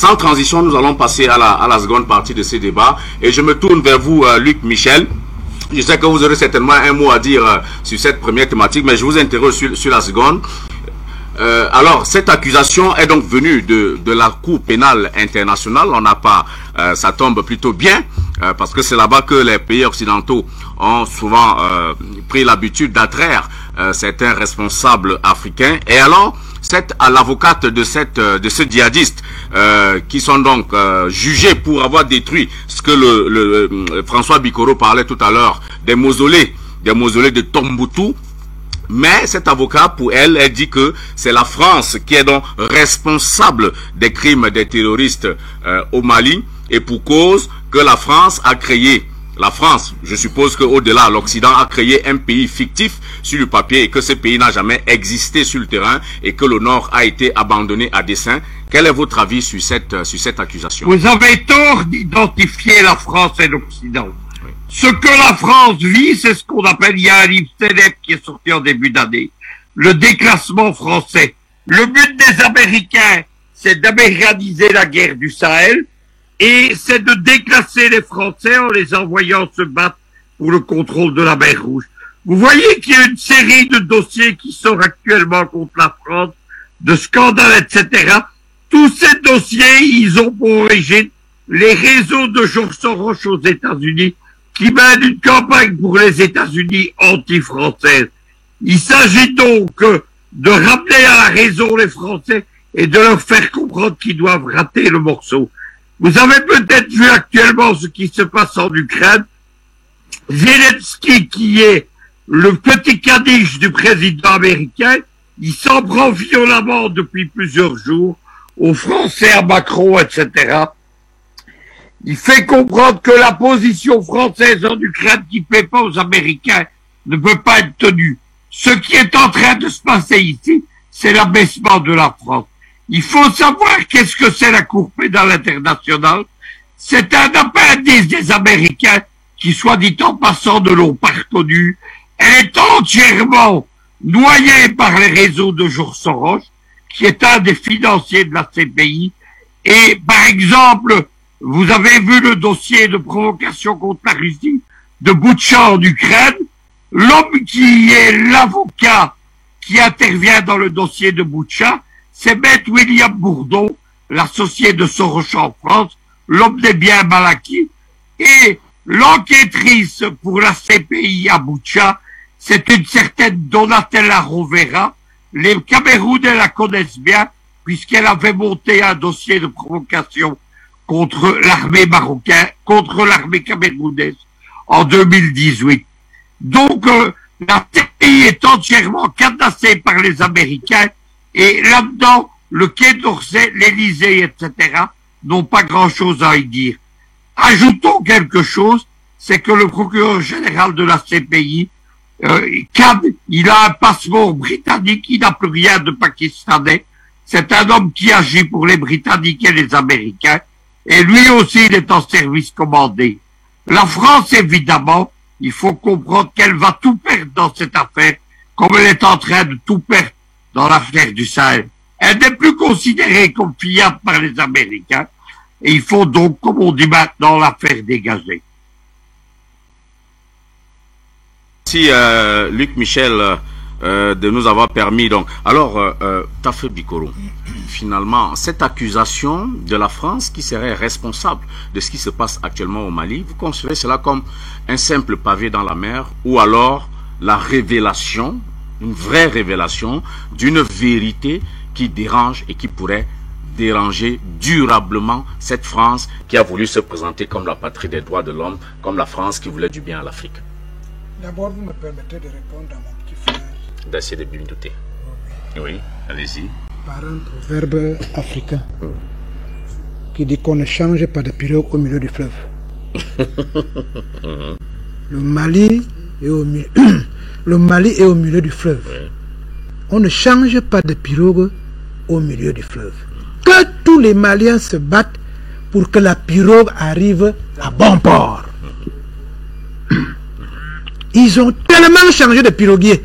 Sans transition, nous allons passer à la seconde partie de ce débat. Et je me tourne vers vous, Luc Michel. Je sais que vous aurez certainement un mot à dire sur cette première thématique, mais je vous interroge sur la seconde. Alors, cette accusation est donc venue de la Cour pénale internationale. On n'a pas, ça tombe plutôt bien, parce que c'est là-bas que les pays occidentaux ont souvent pris l'habitude d'attraire certains responsables africains. Et alors, l'avocate de ce djihadiste, qui sont donc jugés pour avoir détruit ce que François Bikoro parlait tout à l'heure, des mausolées de Tombouctou. Mais cet avocat, pour elle, elle dit que c'est la France qui est donc responsable des crimes des terroristes au Mali, et pour cause que la France a créé, je suppose qu'au-delà, l'Occident a créé un pays fictif sur le papier et que ce pays n'a jamais existé sur le terrain et que le Nord a été abandonné à dessein. Quel est votre avis sur cette accusation? Vous avez tort d'identifier la France et l'Occident. Ce que la France vit, c'est ce qu'on appelle, il y a un livre célèbre qui est sorti en début d'année, le déclassement français. Le but des Américains, c'est d'américaniser la guerre du Sahel, et c'est de déclasser les Français en les envoyant se battre pour le contrôle de la mer Rouge. Vous voyez qu'il y a une série de dossiers qui sortent actuellement contre la France, de scandales, etc. Tous ces dossiers, ils ont pour origine les réseaux de George Soros aux États-Unis, qui mène une campagne pour les États-Unis anti-française. Il s'agit donc de ramener à la raison les Français et de leur faire comprendre qu'ils doivent rater le morceau. Vous avez peut-être vu actuellement ce qui se passe en Ukraine. Zelensky, qui est le petit caniche du président américain, il s'en prend violemment depuis plusieurs jours aux Français, à Macron, etc. Il fait comprendre que la position française en Ukraine qui plaît pas aux Américains ne peut pas être tenue. Ce qui est en train de se passer ici, c'est l'abaissement de la France. Il faut savoir qu'est-ce que c'est la Cour pénale internationale. C'est un appendice des Américains qui, soit dit en passant, ne l'ont pas reconnu. Elle est entièrement noyée par les réseaux de George Soros, qui est un des financiers de la CPI. Et par exemple, vous avez vu le dossier de provocation contre la Russie de Boutcha en Ukraine. L'homme qui est l'avocat qui intervient dans le dossier de Boutcha, c'est Maître William Bourdon, l'associé de Soros en France, l'homme des biens mal acquis. Et l'enquêtrice pour la CPI à Boutcha, c'est une certaine Donatella Rovera. Les Camerounais la connaissent bien, puisqu'elle avait monté un dossier de provocation contre l'armée marocaine, contre l'armée camerounaise en 2018. Donc, la CPI est entièrement cadenassée par les Américains et là-dedans, le Quai d'Orsay, l'Élysée, etc. n'ont pas grand-chose à y dire. Ajoutons quelque chose, c'est que le procureur général de la CPI, Khan, il a un passeport britannique, il n'a plus rien de pakistanais. C'est un homme qui agit pour les Britanniques et les Américains. Et lui aussi, il est en service commandé. La France, évidemment, il faut comprendre qu'elle va tout perdre dans cette affaire, comme elle est en train de tout perdre dans l'affaire du Sahel. Elle n'est plus considérée comme fiable par les Américains, et il faut donc, comme on dit maintenant, la faire dégager. Merci Luc Michel de nous avoir permis. Donc, alors, Tafé Bikoro, finalement, cette accusation de la France qui serait responsable de ce qui se passe actuellement au Mali, vous concevez cela comme un simple pavé dans la mer ou alors la révélation, une vraie révélation d'une vérité qui dérange et qui pourrait déranger durablement cette France qui a voulu se présenter comme la patrie des droits de l'homme, comme la France qui voulait du bien à l'Afrique? D'abord, vous me permettez de répondre à mon petit frère. D'essayer de Bimdouté. Oui, allez-y. Par un proverbe africain qui dit qu'on ne change pas de pirogue au milieu du fleuve. Le Mali est au milieu, le Mali est au milieu du fleuve. Oui. On ne change pas de pirogue au milieu du fleuve. Que tous les Maliens se battent pour que la pirogue arrive à bon port. Ils ont tellement changé de piroguier.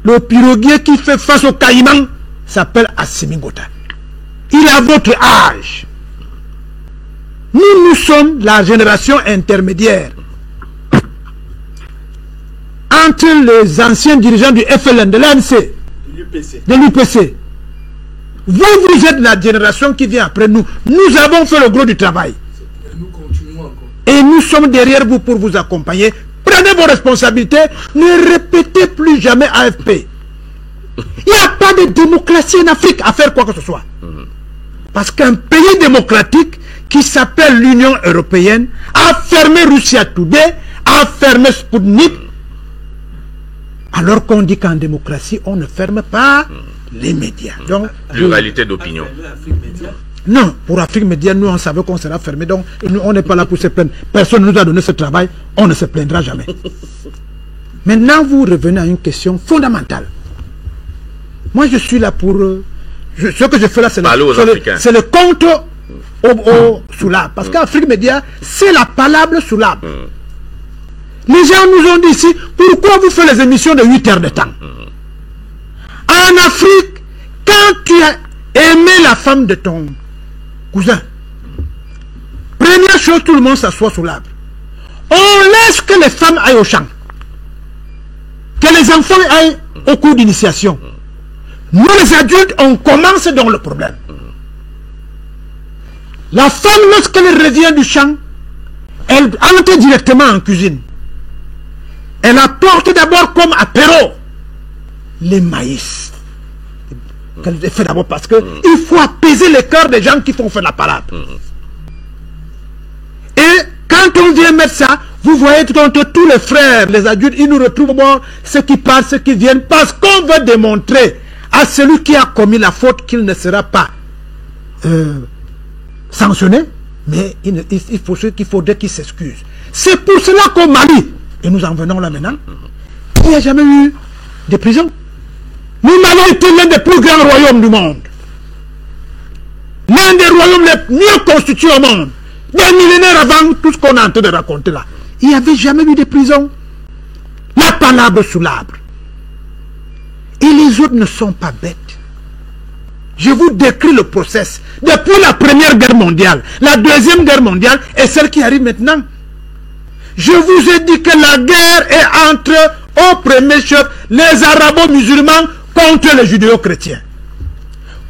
Le piroguier qui fait face au caïman s'appelle Assimi Gota. Il a votre âge. Nous sommes la génération intermédiaire entre les anciens dirigeants du FLN, de l'ANC, de l'UPC. Vous êtes la génération qui vient après nous. Nous avons fait le gros du travail. Nous continuons encore. Et nous sommes derrière vous pour vous accompagner. Prenez vos responsabilités. Ne répétez plus jamais AFP. Il n'y a pas de démocratie en Afrique à faire quoi que ce soit. Parce qu'un pays démocratique qui s'appelle l'Union européenne a fermé Russia Today, a fermé Sputnik, alors qu'on dit qu'en démocratie, on ne ferme pas les médias. Donc, pluralité d'opinion. Non, pour Afrique Média, nous on savait qu'on sera fermé, donc nous, on n'est pas là pour se plaindre. Personne ne nous a donné ce travail, on ne se plaindra jamais. Maintenant, vous revenez à une question fondamentale. Moi, je suis là pour... ce que je fais là, c'est le contre au soulab. Parce qu'Afrique Média, c'est la palabre soulab. Les gens nous ont dit ici, pourquoi vous faites les émissions de 8 heures de temps? En Afrique, quand tu as aimé la femme de ton cousin, première chose, tout le monde s'assoit sous l'arbre. On laisse que les femmes aillent au champ, que les enfants aillent au cours d'initiation. Nous les adultes, on commence dans le problème. La femme, lorsqu'elle revient du champ, elle entre directement en cuisine. Elle apporte d'abord comme apéro les maïs. Qu'elle fait d'abord parce que il faut apaiser les cœurs des gens qui font faire la parade. Et quand on vient mettre ça, vous voyez tous les frères, les adultes, ils nous retrouvent bon, ceux qui partent, ceux qui viennent, parce qu'on veut démontrer à celui qui a commis la faute qu'il ne sera pas sanctionné, mais il faudrait qu'il s'excuse. C'est pour cela qu'au Mali, et nous en venons là maintenant, il n'y a jamais eu de prison. Nous Mali était l'un des plus grands royaumes du monde. L'un des royaumes les mieux constitués au monde. Des millénaires avant tout ce qu'on est en train de raconter là. Il n'y avait jamais eu de prison. La palabre sous l'arbre. Et les autres ne sont pas bêtes. Je vous décris le process. Depuis la Première Guerre mondiale, la Deuxième Guerre mondiale et celle qui arrive maintenant. Je vous ai dit que la guerre est entre, au premier chef, les arabo-musulmans contre les judéo-chrétiens.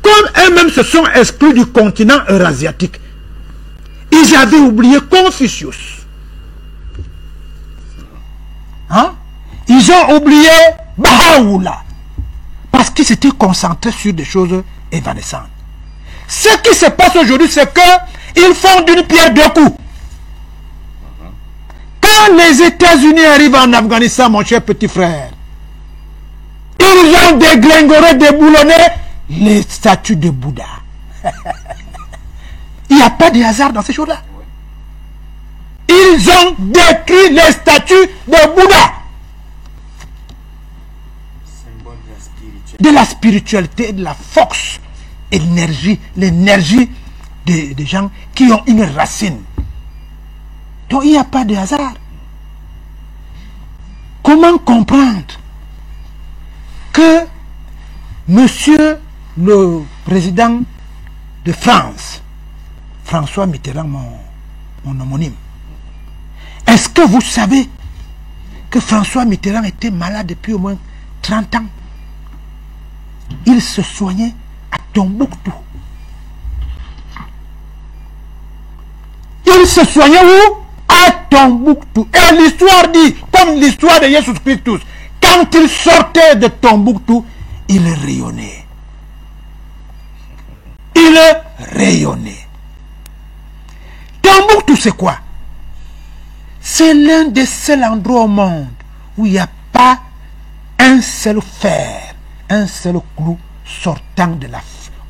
Comme eux-mêmes se sont exclus du continent eurasiatique, ils avaient oublié Confucius. Hein? Ils ont oublié Baha'u'llah. Parce qu'ils s'étaient concentrés sur des choses évanescentes. Ce qui se passe aujourd'hui, c'est qu'ils font d'une pierre deux coups. Quand les États-Unis arrivent en Afghanistan, mon cher petit frère, ils ont dégringolé, déboulonné les statues de Bouddha. Il n'y a pas de hasard dans ces choses-là. Ils ont détruit les statues de Bouddha. De la spiritualité, de la force, l'énergie des gens qui ont une racine. Donc il n'y a pas de hasard. Comment comprendre que monsieur le président de France, François Mitterrand, mon homonyme, est-ce que vous savez que François Mitterrand était malade depuis au moins 30 ans? Il se soignait à Tombouctou. Il se soignait où? À Tombouctou. Et l'histoire dit, comme l'histoire de Jésus Christus, quand il sortait de Tombouctou, il rayonnait. Il rayonnait. Tombouctou, c'est quoi? C'est l'un des seuls endroits au monde où il n'y a pas un seul fer, un seul clou sortant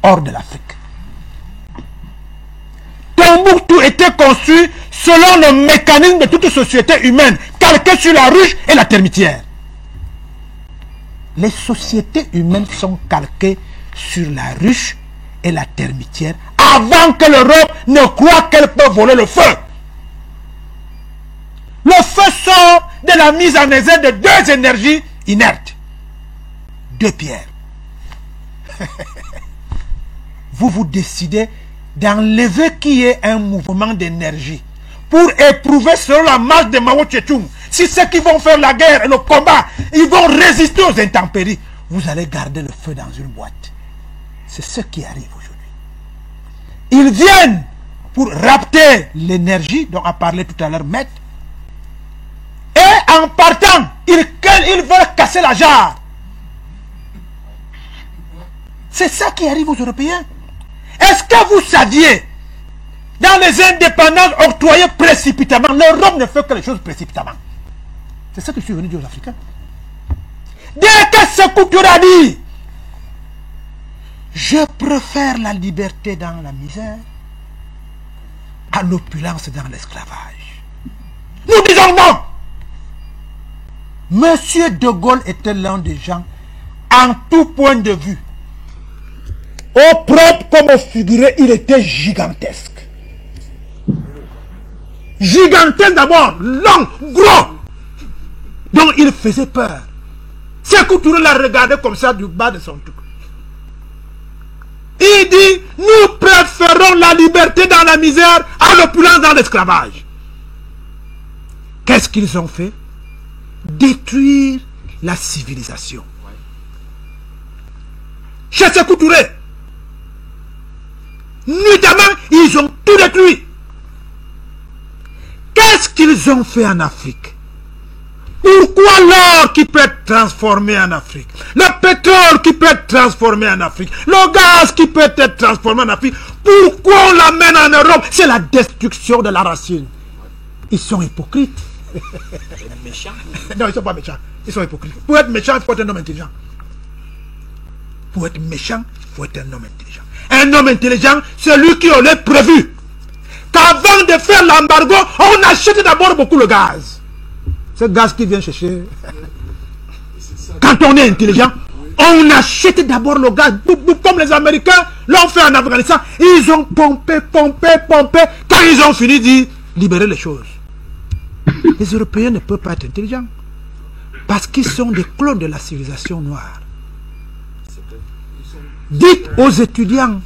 hors de l'Afrique. Tombouctou était conçu selon le mécanisme de toute société humaine, calqué sur la ruche et la termitière. Les sociétés humaines sont calquées sur la ruche et la termitière avant que l'Europe ne croie qu'elle peut voler le feu. Le feu sort de la mise en exergue de deux énergies inertes. Deux pierres. vous décidez d'enlever qui est un mouvement d'énergie pour éprouver selon la marche de Mao Tse-tung. Si ceux qui vont faire la guerre et le combat, ils vont résister aux intempéries, vous allez garder le feu dans une boîte. C'est ce qui arrive aujourd'hui. Ils viennent pour rapter l'énergie dont a parlé tout à l'heure Maître. Et en partant, ils veulent casser la jarre. C'est ça qui arrive aux Européens. Est-ce que vous saviez, dans les indépendances octroyées précipitamment, l'Europe ne fait que les choses précipitamment. C'est ça que je suis venu dire aux Africains. Dès que Sékou Touré a dit, je préfère la liberté dans la misère à l'opulence dans l'esclavage. Nous disons non. Monsieur de Gaulle était l'un des gens, en tout point de vue, au propre comme au figuré, il était gigantesque. Gigantesque d'abord, long, gros. Donc il faisait peur. Sékou Touré l'a regardé comme ça du bas de son truc. Il dit, nous préférons la liberté dans la misère à l'opulence dans l'esclavage. Qu'est-ce qu'ils ont fait? Détruire la civilisation. Chez Sékou Touré, nuitamment, ils ont tout détruit. Qu'est-ce qu'ils ont fait en Afrique? Pourquoi l'or qui peut être transformé en Afrique, le pétrole qui peut être transformé en Afrique, le gaz qui peut être transformé en Afrique, pourquoi on l'amène en Europe? C'est la destruction de la racine. Ils sont hypocrites. Non, ils ne sont pas méchants. Ils sont hypocrites. Pour être méchant, il faut être un homme intelligent. Pour être méchant, il faut être un homme intelligent. Un homme intelligent, c'est lui qui aurait prévu qu'avant de faire l'embargo, on achète d'abord beaucoup le gaz. Ce gaz qui vient chercher. Quand on est intelligent, on achète d'abord le gaz. Comme les Américains l'ont fait en Afghanistan. Ils ont pompé. Quand ils ont fini de libérer les choses. Les Européens ne peuvent pas être intelligents. Parce qu'ils sont des clones de la civilisation noire. Dites aux étudiants.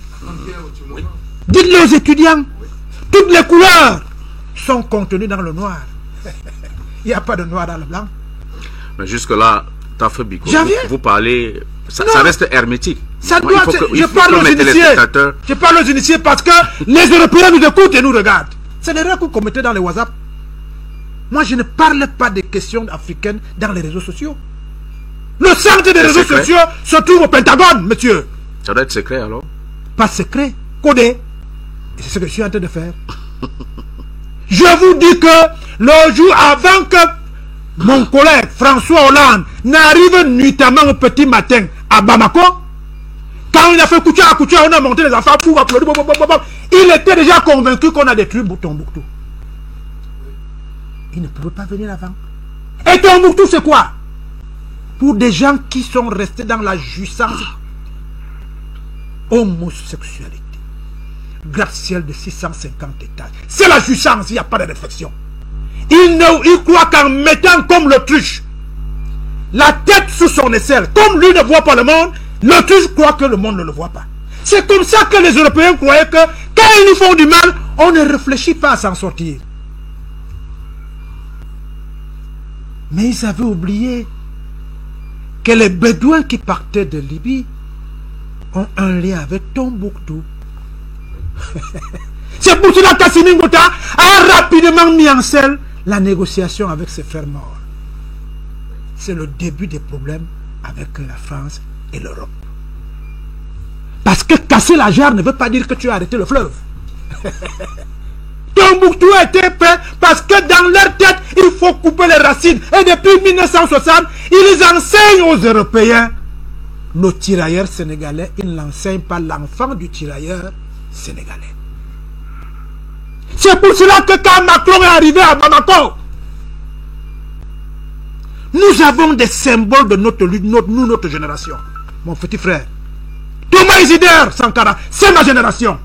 Dites-le aux étudiants. Toutes les couleurs sont contenues dans le noir. Il n'y a pas de noir dans le blanc. Mais jusque-là, Tafé Biko, vous parlez... Ça reste hermétique. Ça doit, je parle aux initiés. Je parle aux initiés parce que les Européens nous écoutent et nous regardent. C'est l'erreur que vous commettez dans les WhatsApp. Moi, je ne parle pas des questions africaines dans les réseaux sociaux. Le centre des réseaux sociaux se trouve au Pentagone, monsieur. Ça doit être secret alors? Pas secret, codé. Et c'est ce que je suis en train de faire. Je vous dis que le jour avant que mon collègue François Hollande n'arrive nuitamment au petit matin à Bamako, quand il a fait Koutia, on a monté les enfants pour applaudir, il était déjà convaincu qu'on a détruit Tombouctou. Il ne pouvait pas venir avant. Et Tombouctou, c'est quoi? Pour des gens qui sont restés dans la jouissance homosexualité. Gratte-ciel de 650 étages. C'est la jouissance, il n'y a pas de réflexion. Il croit qu'en mettant comme l'autruche la tête sous son aisselle, comme lui ne voit pas le monde, l'autruche croit que le monde ne le voit pas. C'est comme ça que les Européens croyaient que quand ils nous font du mal, on ne réfléchit pas à s'en sortir. Mais ils avaient oublié que les Bédouins qui partaient de Libye ont un lien avec Tombouctou. C'est pour cela qu'Assimi Ngouta a rapidement mis en scène la négociation avec ses frères morts. C'est le début des problèmes avec la France et l'Europe. Parce que casser la jarre ne veut pas dire que tu as arrêté le fleuve. Tombouctou a été fait parce que dans leur tête, il faut couper les racines. Et depuis 1960, ils enseignent aux Européens. Nos tirailleurs sénégalais, ils n'enseignent pas l'enfant du tirailleur sénégalais. C'est pour cela que quand Macron est arrivé à Bamako, nous avons des symboles de notre lutte, notre génération. Mon petit frère, Thomas Isidore Sankara, c'est ma génération.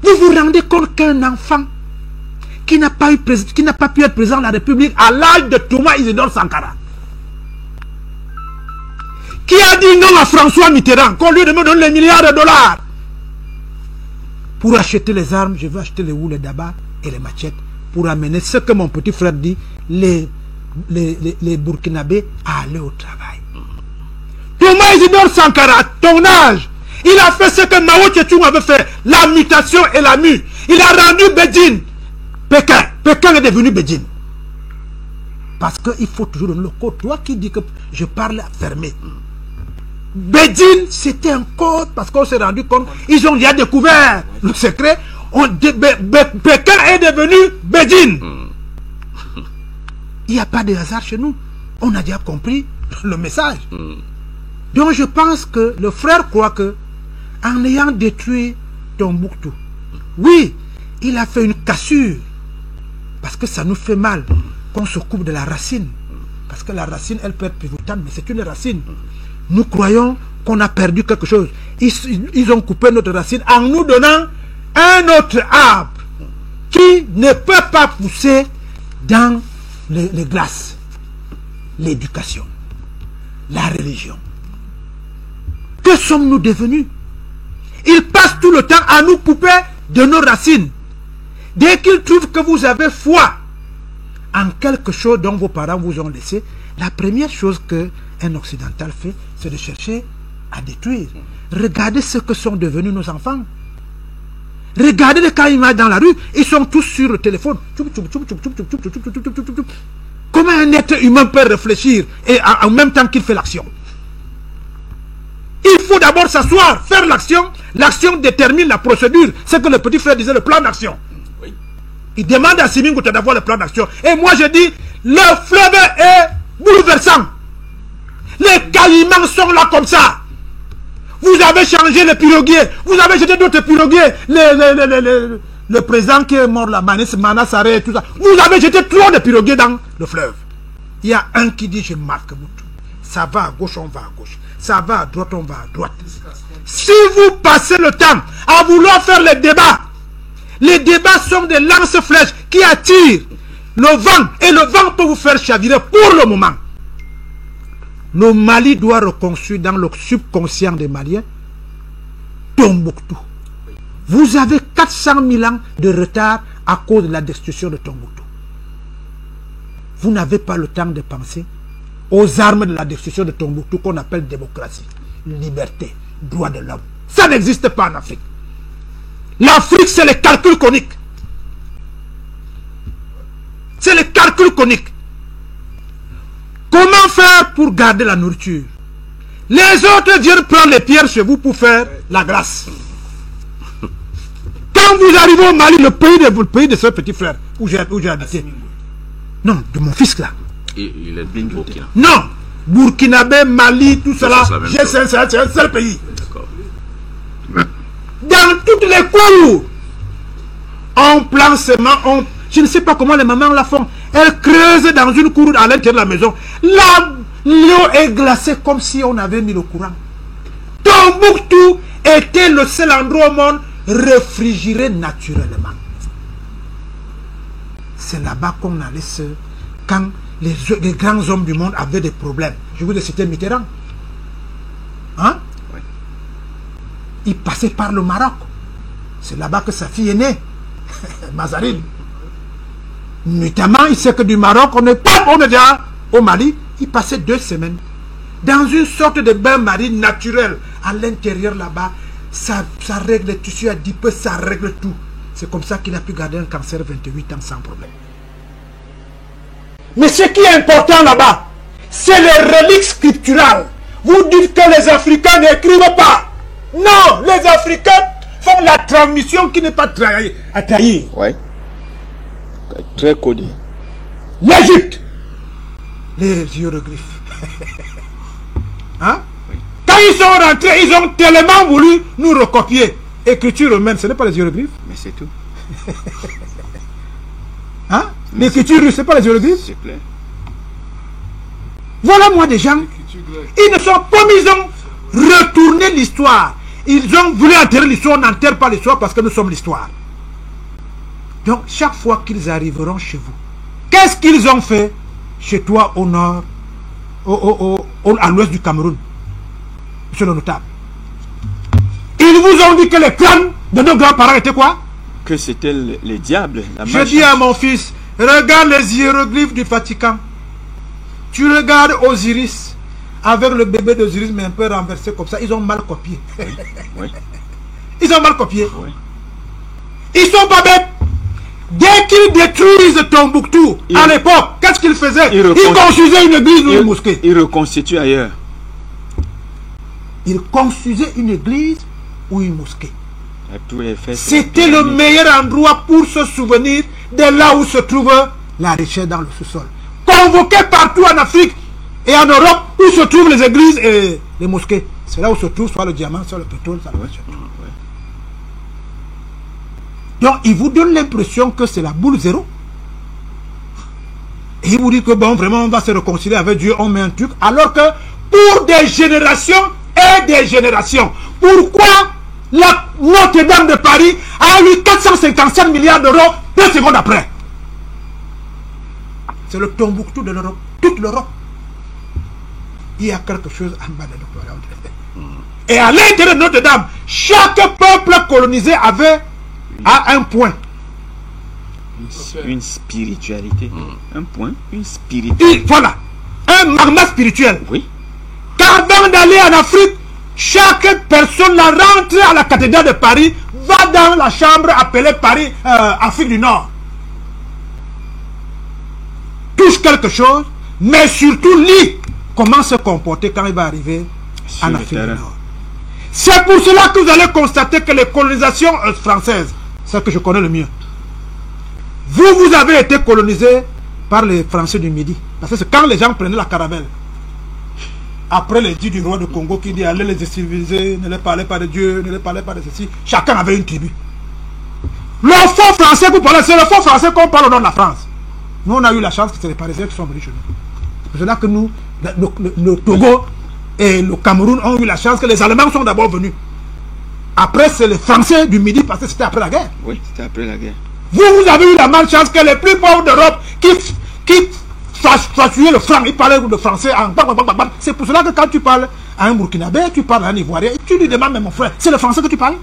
Vous vous rendez compte qu'un enfant qui n'a pas pu être président de la République à l'âge de Thomas Isidore Sankara, qui a dit non à François Mitterrand, qu'on lui demande les milliards de dollars. Pour acheter les armes, je veux acheter les houles, les dabas et les machettes pour amener ce que mon petit frère dit, les Burkinabés à aller au travail. Thomas Isidore Sankara, à ton âge, il a fait ce que Mao Tse-tung avait fait, la mutation et la mue. Il a rendu Beijing Pékin. Pékin est devenu Beijing. Parce qu'il faut toujours donner le code. Toi qui dis que je parle fermé. Beijing, c'était un code parce qu'on s'est rendu compte, ils ont déjà découvert le secret. Pékin est devenu Beijing. Il n'y a pas de hasard chez nous. On a déjà compris le message. Donc je pense que le frère croit que en ayant détruit Tombouctou, oui, il a fait une cassure. Parce que ça nous fait mal qu'on se coupe de la racine. Parce que la racine, elle peut être pivotante, mais c'est une racine. Nous croyons qu'on a perdu quelque chose. Ils ont coupé notre racine en nous donnant un autre arbre qui ne peut pas pousser dans les glaces. L'éducation, la religion. Que sommes-nous devenus? Ils passent tout le temps à nous couper de nos racines. Dès qu'ils trouvent que vous avez foi en quelque chose dont vos parents vous ont laissé, la première chose qu'un occidental fait, c'est de chercher à détruire. Regardez ce que sont devenus nos enfants. Regardez les caïmans dans la rue, ils sont tous sur le téléphone. Comment un être humain peut réfléchir et en même temps qu'il fait l'action? Il faut d'abord s'asseoir, faire l'action. L'action détermine la procédure. C'est que le petit frère disait, le plan d'action. Oui. Il demande à Simi Ngouta d'avoir le plan d'action. Et moi je dis, le fleuve est bouleversant. Les caïmans sont là comme ça. Vous avez changé les piroguiers. Vous avez jeté d'autres piroguiers. Le président qui est mort là, Manasare et tout ça. Vous avez jeté trop de piroguiers dans le fleuve. Il y a un qui dit, je marque Moutou. Ça va à gauche, on va à gauche. Ça va à droite, on va à droite. Si vous passez le temps à vouloir faire les débats sont des lance-flèches qui attirent le vent. Et le vent peut vous faire chavirer pour le moment. Le Mali doit reconstruire dans le subconscient des Maliens Tombouctou. Vous avez 400 000 ans de retard à cause de la destruction de Tombouctou. Vous n'avez pas le temps de penser aux armes de la destruction de Tombouctou qu'on appelle démocratie, liberté, droit de l'homme. Ça n'existe pas en Afrique. L'Afrique, c'est les calculs coniques. C'est les calculs coniques. Comment faire pour garder la nourriture? Les autres viennent prendre les pierres chez vous pour faire la grâce. Quand vous arrivez au Mali, le pays de ce petit frère, où j'ai habité. Non, de mon fils là. Il est Burkina. Non, Burkinabé, Mali, tout cela, c'est un seul pays. Dans toutes les cours, on plante seulement, je ne sais pas comment les mamans la font. Elles creusent dans une cour à l'intérieur de la maison. L'eau est glacée comme si on avait mis le courant. Tombouctou était le seul endroit au monde réfrigéré naturellement. C'est là-bas qu'on allait quand les grands hommes du monde avaient des problèmes. Je vous ai cité Mitterrand. Hein? Oui. Il passait par le Maroc. C'est là-bas que sa fille est née. Mazarine. Notamment, il sait que du Maroc, on est déjà au Mali. Il passait 2 semaines dans une sorte de bain-marie naturel. À l'intérieur là-bas, ça règle les tissus adipeux, ça règle tout. C'est comme ça qu'il a pu garder un cancer 28 ans sans problème. Mais ce qui est important là-bas, c'est les reliques scripturales. Vous dites que les Africains n'écrivent pas. Non, les Africains font la transmission qui n'est pas à trahir. Oui. Très connu. L'Égypte, les hiéroglyphes. Hein? Oui. Quand ils sont rentrés, ils ont tellement voulu nous recopier. Écriture romaine, ce n'est pas les hiéroglyphes. Mais c'est tout. Hein? L'écriture russe, ce n'est pas les hiéroglyphes. C'est clair. Voilà moi des gens. Ils ne sont pas mis, ils ont retourné l'histoire. Ils ont voulu enterrer l'histoire, on n'enterre pas l'histoire parce que nous sommes l'histoire. Donc chaque fois qu'ils arriveront chez vous, qu'est-ce qu'ils ont fait chez toi au nord, à l'ouest du Cameroun? monsieur le notable. Ils vous ont dit que les crânes de nos grands-parents étaient quoi? Que c'était les diables. Je dis à mon fils, regarde les hiéroglyphes du Vatican. Tu regardes Osiris, avec le bébé d'Osiris, mais un peu renversé comme ça. Ils ont mal copié. Oui. Ils ont mal copié. Oui. Ils sont pas bêtes. Dès qu'ils détruisent Tombouctou, à l'époque, qu'est-ce qu'ils faisaient? Ils construisaient une église ou une mosquée. Ils reconstituent ailleurs. Ils construisaient une église ou une mosquée. C'était le meilleur endroit pour se souvenir de là où se trouve la richesse dans le sous-sol. Convoqué partout en Afrique et en Europe où se trouvent les églises et les mosquées. C'est là où se trouve soit le diamant, soit le pétrole, soit le pétrole. Donc, il vous donne l'impression que c'est la boule zéro. Et il vous dit que bon, vraiment, on va se réconcilier avec Dieu, on met un truc. Alors que pour des générations et des générations, pourquoi la Notre-Dame de Paris a eu 455 milliards d'euros 2 secondes après? C'est le Tombouctou de l'Europe, toute l'Europe. Il y a quelque chose en bas de notre. Et à l'intérieur de Notre-Dame, chaque peuple colonisé avait à un point. Une spiritualité. Un point, une spiritualité. Voilà. Un magma spirituel. Oui. Car avant d'aller en Afrique, chaque personne la rentre à la cathédrale de Paris, va dans la chambre appelée Paris, Afrique du Nord. Touche quelque chose, mais surtout lit comment se comporter quand il va arriver en Afrique du Nord. C'est pour cela que vous allez constater que les colonisations françaises, c'est que je connais le mieux. Vous avez été colonisé par les Français du Midi. Parce que c'est quand les gens prenaient la caravelle. Après les dits du roi de Congo qui dit allez les civiliser, ne les parlez pas de Dieu, ne les parlez pas de ceci. Chacun avait une tribu. Le faux français que vous parlez, c'est le faux français qu'on parle au nom de la France. Nous on a eu la chance que c'est les Parisiens qui sont venus chez nous. C'est là que nous, le Togo et le Cameroun ont eu la chance que les Allemands sont d'abord venus. Après c'est les Français du Midi parce que c'était après la guerre. Oui, c'était après la guerre. Vous avez eu la malchance que les plus pauvres d'Europe qui façouillaient le franc, ils parlaient de français en... C'est pour cela que quand tu parles à un Burkinabé, tu parles à un Ivoirien, tu lui demandes, mais mon frère, c'est le français que tu parles?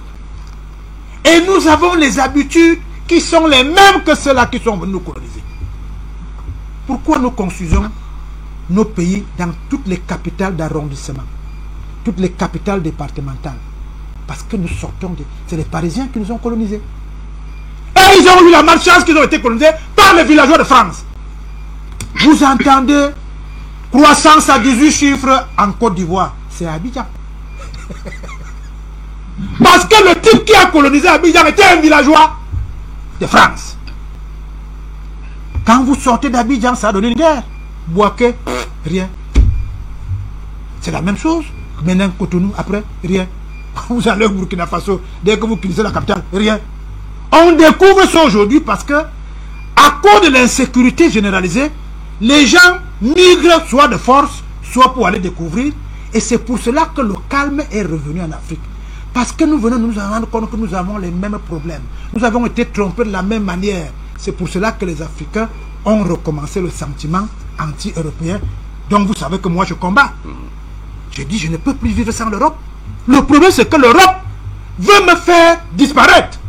Et nous avons les habitudes qui sont les mêmes que ceux-là qui sont venus nous coloniser. Pourquoi nous construisons nos pays dans toutes les capitales d'arrondissement, toutes les capitales départementales? Parce que nous sortons de... C'est les Parisiens qui nous ont colonisés. Et ils ont eu la malchance qu'ils ont été colonisés par les villageois de France. Vous entendez croissance à 18 chiffres en Côte d'Ivoire. C'est Abidjan. Parce que le type qui a colonisé Abidjan était un villageois de France. Quand vous sortez d'Abidjan, ça a donné une guerre. Bouaké, rien. C'est la même chose. Maintenant, Cotonou, après, rien. Vous allez au Burkina Faso, dès que vous quittez la capitale, rien. On découvre ça aujourd'hui parce que, à cause de l'insécurité généralisée, les gens migrent soit de force, soit pour aller découvrir. Et c'est pour cela que le calme est revenu en Afrique. Parce que nous venons nous rendre compte que nous avons les mêmes problèmes. Nous avons été trompés de la même manière. C'est pour cela que les Africains ont recommencé le sentiment anti-européen. Donc vous savez que moi je combats. Je dis je ne peux plus vivre sans l'Europe. Le problème c'est que l'Europe veut me faire disparaître.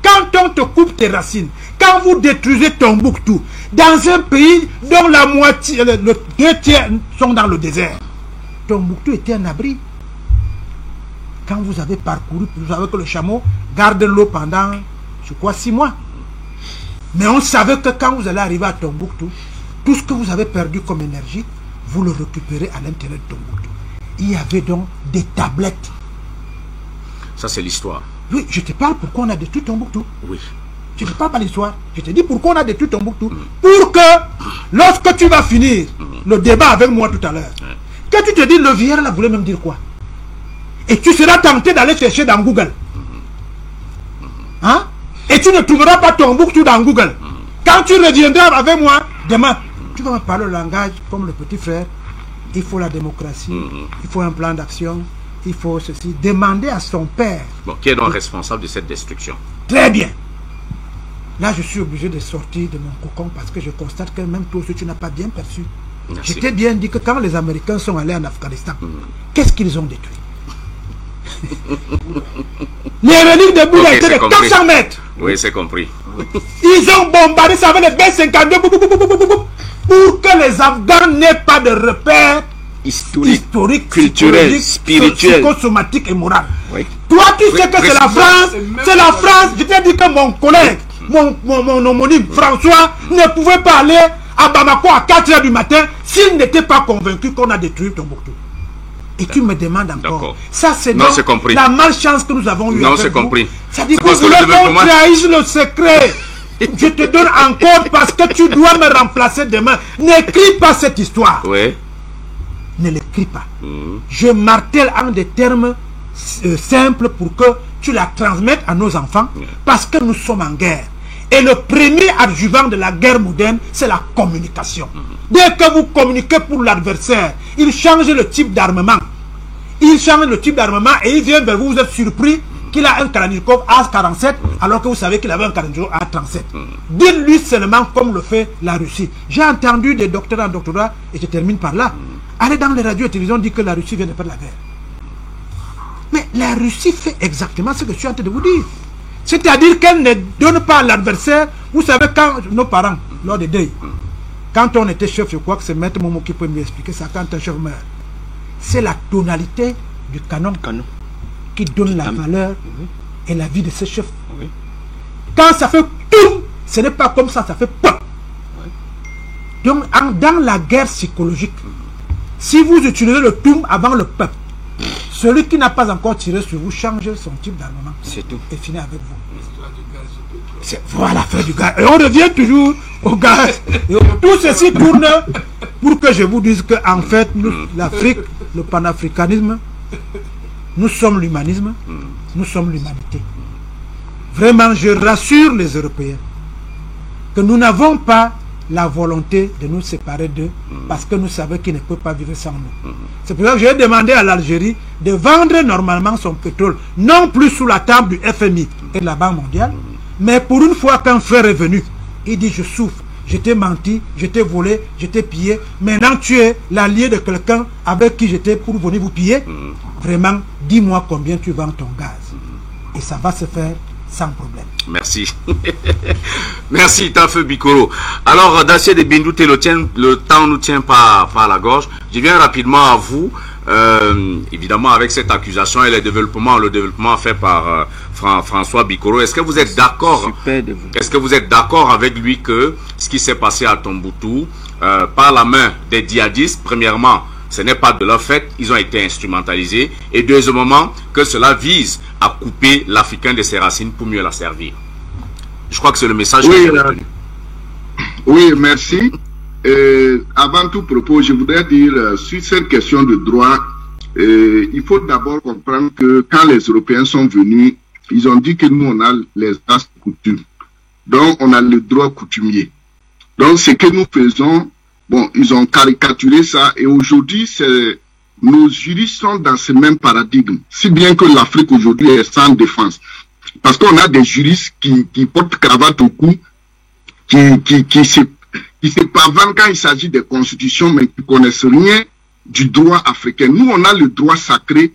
Quand on te coupe tes racines, quand vous détruisez Tombouctou, dans un pays dont la moitié, le 2 tiers sont dans le désert, Tombouctou était un abri. Quand vous avez parcouru, vous savez que le chameau garde l'eau pendant, je crois, 6 mois. Mais on savait que quand vous allez arriver à Tombouctou, tout ce que vous avez perdu comme énergie, vous le récupérez à l'intérieur de Tombouctou. Il y avait donc des tablettes. Ça, c'est l'histoire. Oui, je te parle pourquoi on a détruit Tombouctou. Oui. Je ne te parle pas l'histoire. Je te dis pourquoi on a détruit Tombouctou. Pour que, lorsque tu vas finir le débat avec moi tout à l'heure, que tu te dis, le vieillard là voulait même dire quoi? Et tu seras tenté d'aller chercher dans Google. Hein? Et tu ne trouveras pas Tombouctou dans Google. Quand tu reviendras avec moi, demain, tu vas me parler le langage comme le petit frère. Il faut la démocratie, il faut un plan d'action, il faut ceci. Demander à son père. Bon, qui est donc responsable de cette destruction? Très bien. Là, je suis obligé de sortir de mon cocon parce que je constate que même toi aussi, tu n'as pas bien perçu. Je t'ai bien dit que quand les Américains sont allés en Afghanistan, qu'est-ce qu'ils ont détruit? Les reliques de Bouddha Ok, étaient c'est de compris. 400 mètres. Oui, c'est compris. Ils ont bombardé ça avec les B-52 pour que les Afghans n'aient pas de repères historiques, culturel, psychologiques, spirituel, psychosomatiques et moraux. Oui. Toi, tu sais que c'est la France, c'est la France. Je t'ai dit que mon collègue, mon homonyme François, ne pouvait pas aller à Bamako à 4 h du matin s'il n'était pas convaincu qu'on a détruit Tombouctou. Et tu me demandes encore. Ça, c'est la malchance que nous avons eue. Non, c'est compris. Ça dit que vous voulez qu'on trahisse le secret. Je te donne encore parce que tu dois me remplacer demain. N'écris pas cette histoire. Oui. Ne l'écris pas. Je martèle en des termes simples pour que tu la transmettes à nos enfants parce que nous sommes en guerre. Et le premier adjuvant de la guerre moderne, c'est la communication. Dès que vous communiquez pour l'adversaire, il change le type d'armement. Il change le type d'armement et il vient vers vous, vous êtes surpris qu'il a un Kalachnikov A-47 alors que vous savez qu'il avait un Kalachnikov A-37. Dites-lui seulement comme le fait la Russie. J'ai entendu des docteurs en doctorat, et je termine par là, aller dans les radios et télévisions dire que la Russie vient de faire la guerre. Mais la Russie fait exactement ce que je suis en train de vous dire. C'est-à-dire qu'elle ne donne pas à l'adversaire. Vous savez, quand nos parents, lors des deuils, quand on était chef, je crois que c'est Maître Momo qui peut m'expliquer ça, quand un chef meurt, c'est la tonalité du canon qui donne la valeur et la vie de ce chef. Oui. Quand ça fait tout, ce n'est pas comme ça fait pop. Donc, dans la guerre psychologique, si vous utilisez le toum avant le peuple, celui qui n'a pas encore tiré sur vous change son type d'armement. C'est tout. Et finit avec vous. Voilà, faire du gaz. Et on revient toujours au gaz. Et tout ceci tourne pour que je vous dise qu'en fait, l'Afrique, le panafricanisme, nous sommes l'humanisme, nous sommes l'humanité. Vraiment, je rassure les Européens que nous n'avons pas la volonté de nous séparer d'eux parce que nous savons qu'ils ne peuvent pas vivre sans nous. C'est pour ça que j'ai demandé à l'Algérie de vendre normalement son pétrole, non plus sous la table du FMI et de la Banque mondiale, mais pour une fois qu'un frère est venu, il dit je souffre, je t'ai menti, je t'ai volé, je t'ai pillé, maintenant tu es l'allié de quelqu'un avec qui j'étais pour venir vous piller. Vraiment, dis-moi combien tu vends ton gaz. Et ça va se faire sans problème. Merci. Merci, Tafeu Bikoro. Alors, Dacier de Bindouté, le temps nous tient pas à la gorge. Je viens rapidement à vous. Évidemment, avec cette accusation et le développement fait par François Bikoro, est-ce que vous êtes d'accord? Est-ce que vous êtes d'accord avec lui que ce qui s'est passé à Tombouctou, par la main des djihadistes, premièrement, ce n'est pas de leur fait, ils ont été instrumentalisés, et deuxièmement, que cela vise à couper l'Africain de ses racines pour mieux la servir? Je crois que c'est le message que j'ai retenu. Oui, merci. Avant tout propos, je voudrais dire sur cette question de droit, il faut d'abord comprendre que quand les Européens sont venus, ils ont dit que nous, on a les as coutumes. Donc, on a le droit coutumier. Donc, ce que nous faisons, bon, ils ont caricaturé ça et aujourd'hui, nos juristes sont dans ce même paradigme. Si bien que l'Afrique aujourd'hui est sans défense. Parce qu'on a des juristes qui portent cravate au cou, qui se pavanent quand il s'agit des constitutions, mais qui connaissent rien du droit africain. Nous, on a le droit sacré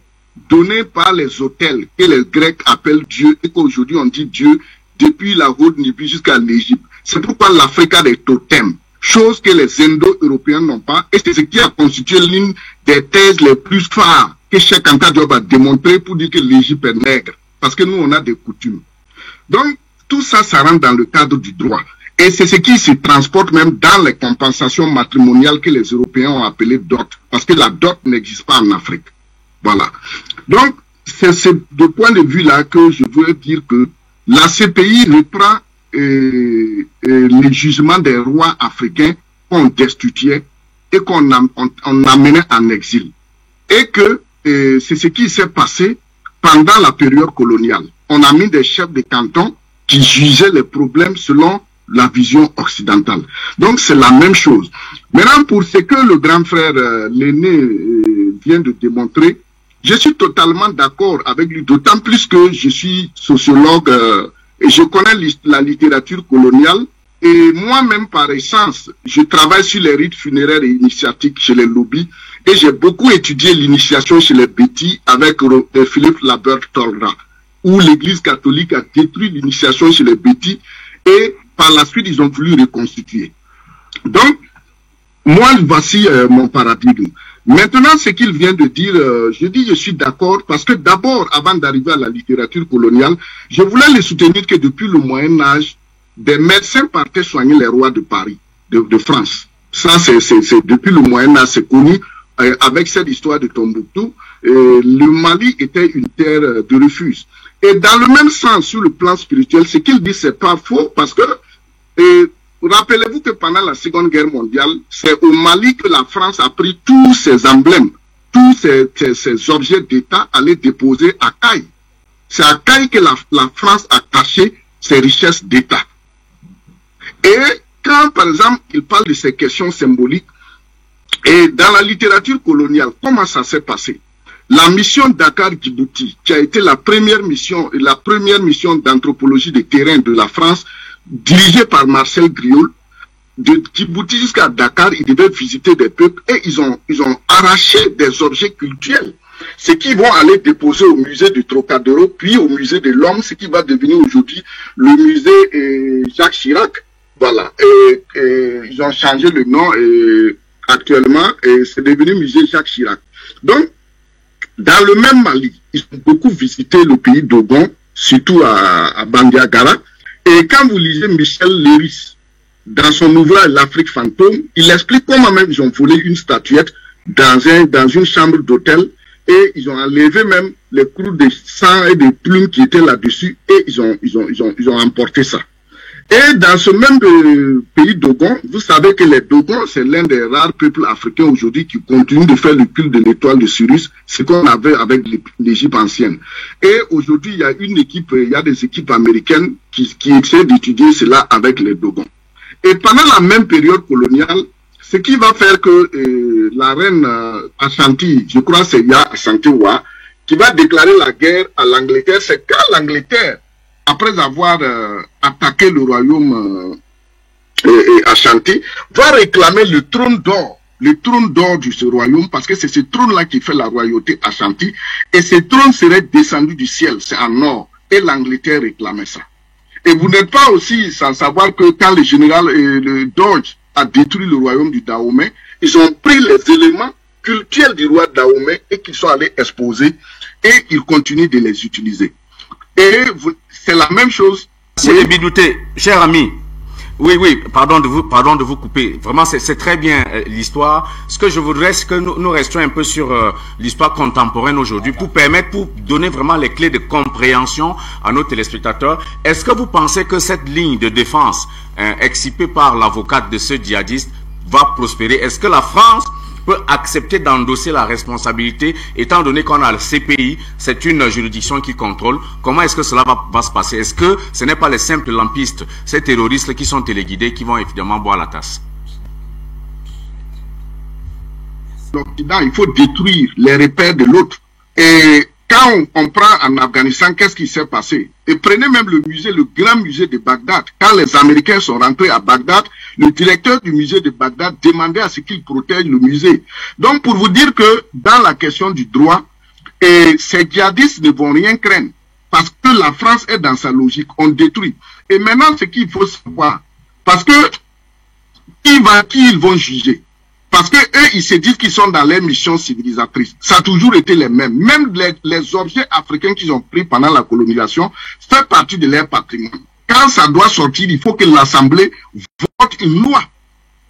donné par les autels que les Grecs appellent Dieu et qu'aujourd'hui on dit Dieu depuis la Haute-Nubie jusqu'à l'Égypte. C'est pourquoi l'Afrique a des totems, chose que les Indo-Européens n'ont pas, et c'est ce qui a constitué l'une des thèses les plus phares que Cheikh Anta Diop a démontré pour dire que l'Égypte est nègre, parce que nous on a des coutumes. Donc tout ça, ça rentre dans le cadre du droit. Et c'est ce qui se transporte même dans les compensations matrimoniales que les Européens ont appelées dot, parce que la dot n'existe pas en Afrique. Voilà. Donc, c'est de point de vue-là que je veux dire que la CPI reprend les jugements des rois africains qu'on destituait et qu'on amenait en exil. Et que c'est ce qui s'est passé pendant la période coloniale. On a mis des chefs de canton qui jugeaient les problèmes selon la vision occidentale. Donc c'est la même chose. Maintenant, pour ce que le grand frère l'aîné vient de démontrer, je suis totalement d'accord avec lui, d'autant plus que je suis sociologue et je connais la littérature coloniale et moi-même par essence, je travaille sur les rites funéraires et initiatiques chez les lobbies Et j'ai beaucoup étudié l'initiation chez les Bétis avec Philippe Labeur-Tolra, où l'Église catholique a détruit l'initiation chez les Bétis et par la suite, ils ont voulu reconstituer. Donc, moi, voici mon paradigme. Maintenant, ce qu'il vient de dire, je suis d'accord parce que d'abord, avant d'arriver à la littérature coloniale, je voulais les soutenir que depuis le Moyen-Âge, des médecins partaient soigner les rois de Paris, de France. Ça, c'est depuis le Moyen-Âge, c'est connu. Avec cette histoire de Tombouctou, le Mali était une terre de refuge. Et dans le même sens, sur le plan spirituel, ce qu'il dit, c'est pas faux, parce que rappelez-vous que pendant la Seconde Guerre mondiale, c'est au Mali que la France a pris tous ses emblèmes, tous ces objets d'État à les déposer à Caille. C'est à Caille que la France a caché ses richesses d'État. Et quand, par exemple, il parle de ces questions symboliques, et dans la littérature coloniale, comment ça s'est passé? La mission Dakar-Djibouti, qui a été la première mission d'anthropologie de terrain de la France, dirigée par Marcel Griol, de Djibouti jusqu'à Dakar, ils devaient visiter des peuples et ils ont arraché des objets culturels. Ce qui vont aller déposer au musée du Trocadéro, puis au musée de l'Homme, ce qui va devenir aujourd'hui le musée Jacques Chirac. Voilà. Et ils ont changé le nom actuellement et c'est devenu musée Jacques Chirac. Donc, dans le même Mali, ils ont beaucoup visité le pays d'Ogon, surtout à Bandiagara. Et quand vous lisez Michel Léris, dans son ouvrage L'Afrique fantôme, il explique comment même ils ont volé une statuette dans une chambre d'hôtel et ils ont enlevé même les croûtes de sang et des plumes qui étaient là-dessus et ils ont emporté ça. Et dans ce même pays Dogon, vous savez que les Dogons, c'est l'un des rares peuples africains aujourd'hui qui continue de faire le culte de l'étoile de Sirius, ce qu'on avait avec l'Égypte ancienne. Et aujourd'hui, il y a des équipes américaines qui essaient d'étudier cela avec les Dogons. Et pendant la même période coloniale, ce qui va faire que la reine Ashanti, je crois que c'est Ya Ashanti-Wa, qui va déclarer la guerre à l'Angleterre, c'est quand l'Angleterre, après avoir attaqué le royaume Ashanti, va réclamer le trône d'or de ce royaume, parce que c'est ce trône-là qui fait la royauté Ashanti, et ce trône serait descendu du ciel, c'est en or, et l'Angleterre réclamait ça. Et vous n'êtes pas aussi sans savoir que quand le général le Dodge a détruit le royaume du Dahomey, ils ont pris les éléments cultuels du roi Dahomey et qu'ils sont allés exposer, et ils continuent de les utiliser. Et c'est la même chose. C'est Bidouté, cher ami. Oui, pardon de vous couper. Vraiment, c'est très bien l'histoire. Ce que je voudrais, c'est que nous restions un peu sur l'histoire contemporaine aujourd'hui pour donner vraiment les clés de compréhension à nos téléspectateurs. Est-ce que vous pensez que cette ligne de défense excipée par l'avocate de ce djihadiste va prospérer? Est-ce que la France peut accepter d'endosser la responsabilité, étant donné qu'on a le CPI, c'est une juridiction qui contrôle? Comment est-ce que cela va se passer? Est-ce que ce n'est pas les simples lampistes, ces terroristes qui sont téléguidés, qui vont évidemment boire la tasse? L'Occident, il faut détruire les repères de l'autre. Et quand on prend en Afghanistan, qu'est-ce qui s'est passé? Et prenez même le grand musée de Bagdad. Quand les Américains sont rentrés à Bagdad, le directeur du musée de Bagdad demandait à ce qu'il protège le musée. Donc, pour vous dire que dans la question du droit, ces djihadistes ne vont rien craindre. Parce que la France est dans sa logique, on détruit. Et maintenant, ce qu'il faut savoir, parce que qui ils vont juger? Parce que eux, ils se disent qu'ils sont dans leur mission civilisatrice. Ça a toujours été les mêmes. Même les objets africains qu'ils ont pris pendant la colonisation font partie de leur patrimoine. Quand ça doit sortir, il faut que l'Assemblée vote une loi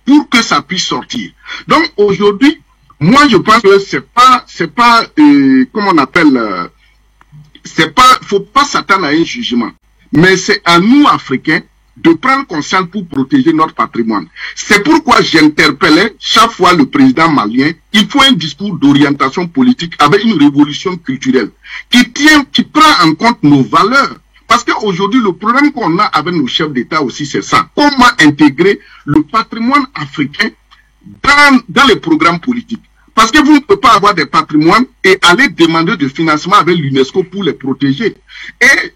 pour que ça puisse sortir. Donc aujourd'hui, moi je pense que c'est pas comment on appelle, faut pas s'attendre à un jugement. Mais c'est à nous Africains de prendre conscience pour protéger notre patrimoine. C'est pourquoi j'interpellais chaque fois le président malien, il faut un discours d'orientation politique avec une révolution culturelle qui prend en compte nos valeurs. Parce qu'aujourd'hui, le problème qu'on a avec nos chefs d'État aussi, c'est ça. Comment intégrer le patrimoine africain dans les programmes politiques? Parce que vous ne pouvez pas avoir des patrimoines et aller demander de financement avec l'UNESCO pour les protéger. Et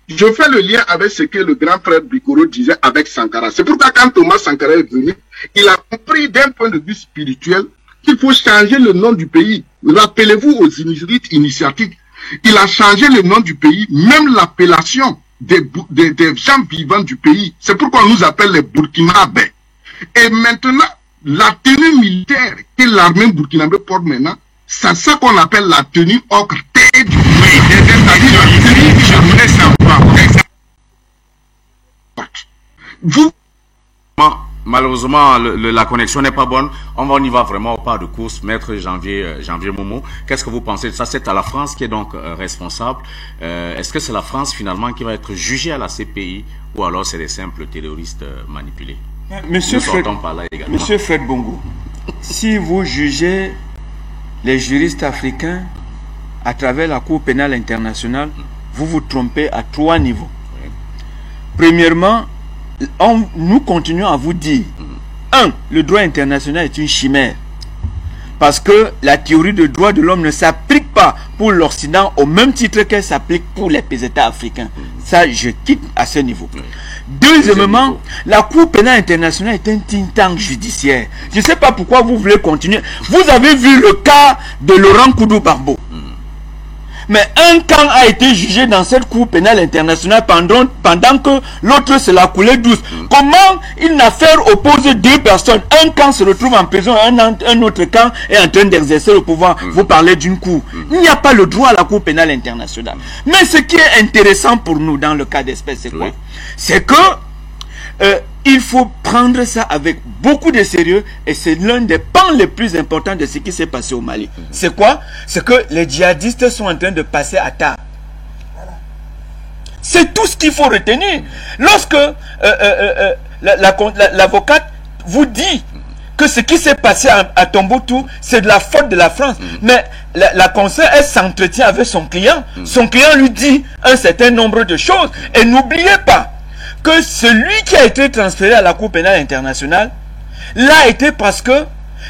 je fais le lien avec ce que le grand frère Bikoro disait avec Sankara. C'est pourquoi quand Thomas Sankara est venu, il a compris d'un point de vue spirituel qu'il faut changer le nom du pays. Rappelez-vous aux initiatiques, il a changé le nom du pays, même l'appellation des gens vivants du pays. C'est pourquoi on nous appelle les Burkinabés. Et maintenant, la tenue militaire que l'armée burkinabé porte maintenant, c'est ça qu'on appelle la tenue ocre. Vous... Malheureusement, la connexion n'est pas bonne. On y va vraiment au pas de course. Maître Janvier Momo, qu'est-ce que vous pensez de ça? C'est à la France qui est donc responsable. Est-ce que c'est la France finalement qui va être jugée à la CPI ou alors c'est des simples terroristes manipulés? Monsieur Fred Bongo, si vous jugez les juristes africains à travers la Cour pénale internationale, vous vous trompez à 3 niveaux. Premièrement, nous continuons à vous dire, 1. Le droit international est une chimère. Parce que la théorie des droits de l'homme ne s'applique pas pour l'Occident au même titre qu'elle s'applique pour les États africains. Ça, je quitte à ce niveau. Deuxièmement, la Cour pénale internationale est un think tank judiciaire. Je ne sais pas pourquoi vous voulez continuer. Vous avez vu le cas de Laurent Koudou-Barbeau. Mais un camp a été jugé dans cette Cour pénale internationale pendant que l'autre se l'a coulé douce. Comment une affaire oppose 2 personnes? Un camp se retrouve en prison, un autre camp est en train d'exercer le pouvoir. Vous parlez d'une cour. Il n'y a pas le droit à la Cour pénale internationale. Mais ce qui est intéressant pour nous dans le cas d'espèce, c'est quoi? C'est que il faut prendre ça avec beaucoup de sérieux et c'est l'un des pans les plus importants de ce qui s'est passé au Mali. C'est quoi? C'est que les djihadistes sont en train de passer à table. C'est tout ce qu'il faut retenir. Lorsque l'avocate vous dit que ce qui s'est passé à Tombouctou, c'est de la faute de la France. Mais la conseillère, elle s'entretient avec son client. Son client lui dit un certain nombre de choses. Et n'oubliez pas que celui qui a été transféré à la Cour pénale internationale l'a été parce que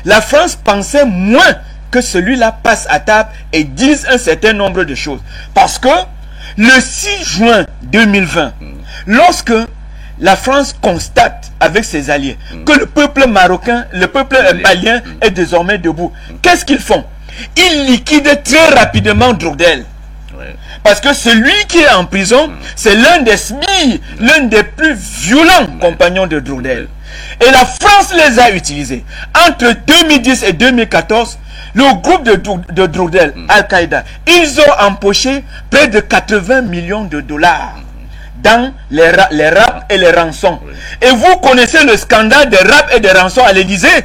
la France pensait moins que celui-là passe à table et dise un certain nombre de choses. Parce que le 6 juin 2020, lorsque la France constate avec ses alliés que le peuple marocain, le peuple malien est désormais debout, qu'est-ce qu'ils font? Ils liquident très rapidement Drodel. Parce que celui qui est en prison, c'est l'un des SMI, l'un des plus violents compagnons de Drodel. Et la France les a utilisés. Entre 2010 et 2014, le groupe de Drodel, Al-Qaïda, ils ont empoché près de 80 millions de dollars dans les raps et les rançons. Et vous connaissez le scandale des raps et des rançons à l'Élysée.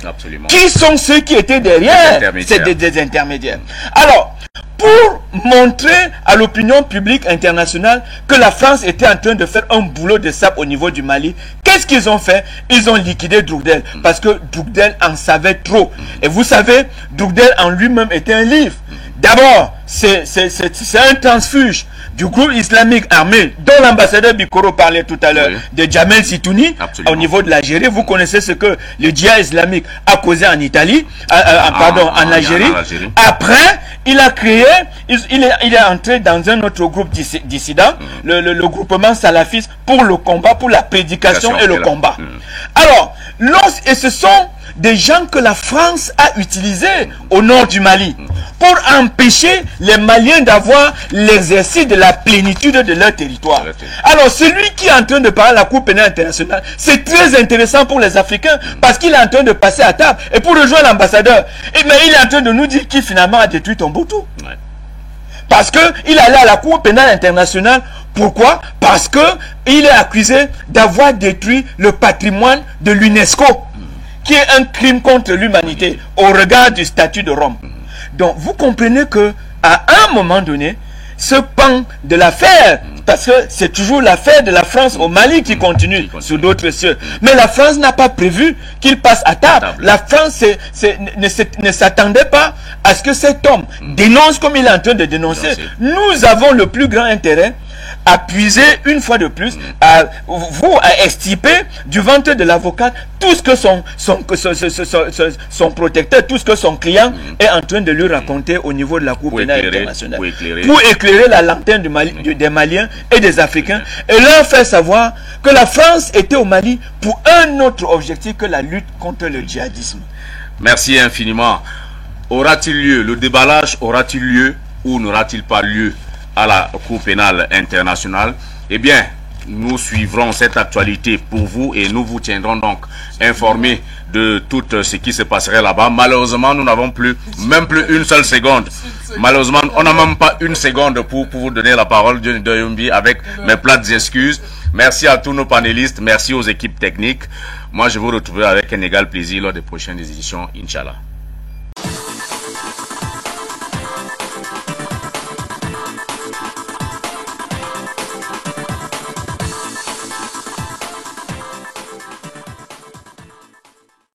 Qui sont ceux qui étaient derrière? C'est des intermédiaires. Alors, pour montrer à l'opinion publique internationale que la France était en train de faire un boulot de sape au niveau du Mali, qu'est-ce qu'ils ont fait? Ils ont liquidé Drodel parce que Drodel en savait trop. Et vous savez, Drodel en lui-même était un livre. D'abord, c'est un transfuge du groupe islamique armé dont l'ambassadeur Bikoro parlait tout à l'heure, de Jamel Sitouni. Au niveau de l'Algérie. Vous connaissez ce que le djihad islamique a causé en Italie, en Algérie. Après, il a créé, il est entré dans un autre groupe dissident, le groupement salafiste pour le combat, pour la prédication et le combat. Alors, et ce sont des gens que la France a utilisés au nord du Mali pour empêcher les Maliens d'avoir l'exercice de la plénitude de leur territoire. Alors celui qui est en train de parler à la Cour pénale internationale, c'est très intéressant pour les Africains parce qu'il est en train de passer à table et pour rejoindre l'ambassadeur. Mais il est en train de nous dire qui finalement a détruit Tombouctou. Parce qu'il allait à la Cour pénale internationale. Pourquoi? Parce qu'il est accusé d'avoir détruit le patrimoine de l'UNESCO, qui est un crime contre l'humanité au regard du statut de Rome. Donc vous comprenez que à un moment donné, ce pan de l'affaire, parce que c'est toujours l'affaire de la France au Mali qui continue sur d'autres cieux, mais la France n'a pas prévu qu'il passe à table. La France ne s'attendait pas à ce que cet homme dénonce comme il est en train de dénoncer. Nous avons le plus grand intérêt à puiser une fois de plus, à extirper du ventre de l'avocat tout ce que son protecteur, tout ce que son client est en train de lui raconter au niveau de la Cour pénale internationale. Pour éclairer la lanterne des Maliens et des Africains et leur faire savoir que la France était au Mali pour un autre objectif que la lutte contre le djihadisme. Merci infiniment. Aura-t-il lieu, le déballage aura-t-il lieu ou n'aura-t-il pas lieu à la Cour pénale internationale? Eh bien, nous suivrons cette actualité pour vous et nous vous tiendrons donc informés de tout ce qui se passerait là-bas. Malheureusement, nous n'avons même plus une seule seconde. Malheureusement, on n'a même pas une seconde pour vous donner la parole, Johnny Doyombi, avec mes plates excuses. Merci à tous nos panélistes, merci aux équipes techniques. Moi, je vous retrouverai avec un égal plaisir lors des prochaines éditions, Inch'Allah.